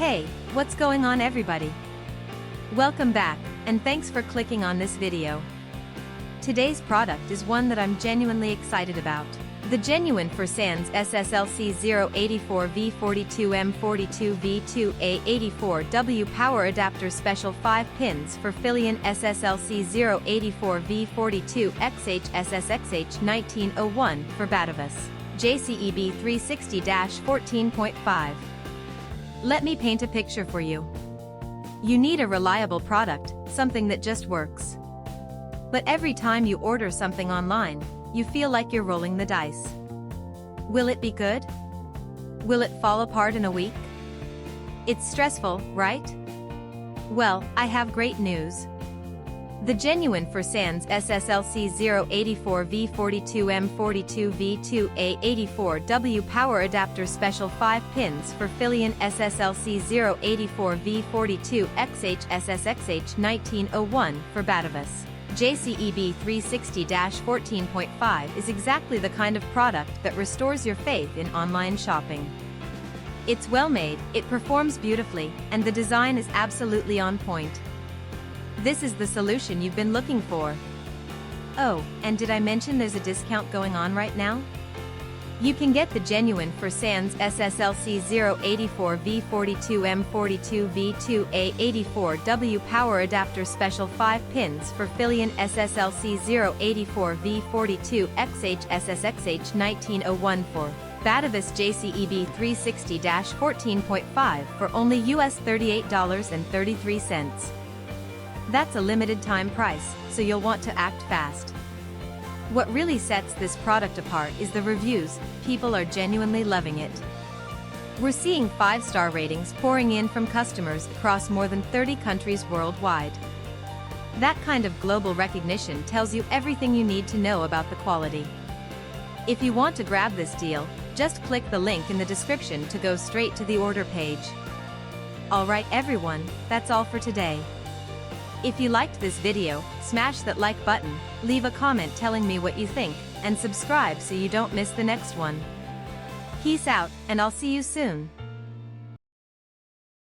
Hey, what's going on everybody? Welcome back, and thanks for clicking on this video. Today's product is one that I'm genuinely excited about. The genuine for Sans SSLC084V42M 42V 2A84W power adapter special 5 pins for PHYLION SSLC084V42XH SSXH1901 for Batavus JCEB360-14.5. Let me paint a picture for you. You need a reliable product, something that just works. But every time you order something online, you feel like you're rolling the dice. Will it be good? Will it fall apart in a week? It's stressful, right? Well, I have great news. The genuine for Sans SSLC084V42M 42V 2A84W power adapter special 5 pins for PHYLION SSLC084V42XH SSXH1901 for Batavus JCEB360-14.5 is exactly the kind of product that restores your faith in online shopping. It's well made, it performs beautifully, and the design is absolutely on point. This is the solution you've been looking for. Oh, and did I mention there's a discount going on right now? You can get the genuine for Sans SSLC084V42M 42V 2A84W power adapter special 5 pins for PHYLION SSLC084V42XH SSXH1901 for Batavus JCEB360-14.5 for only US $38.33. That's a limited time price, so you'll want to act fast. What really sets this product apart is the reviews. People are genuinely loving it. We're seeing 5-star ratings pouring in from customers across more than 30 countries worldwide. That kind of global recognition tells you everything you need to know about the quality. If you want to grab this deal, just click the link in the description to go straight to the order page. Alright everyone, that's all for today. If you liked this video, smash that like button, leave a comment telling me what you think, and subscribe so you don't miss the next one. Peace out, and I'll see you soon.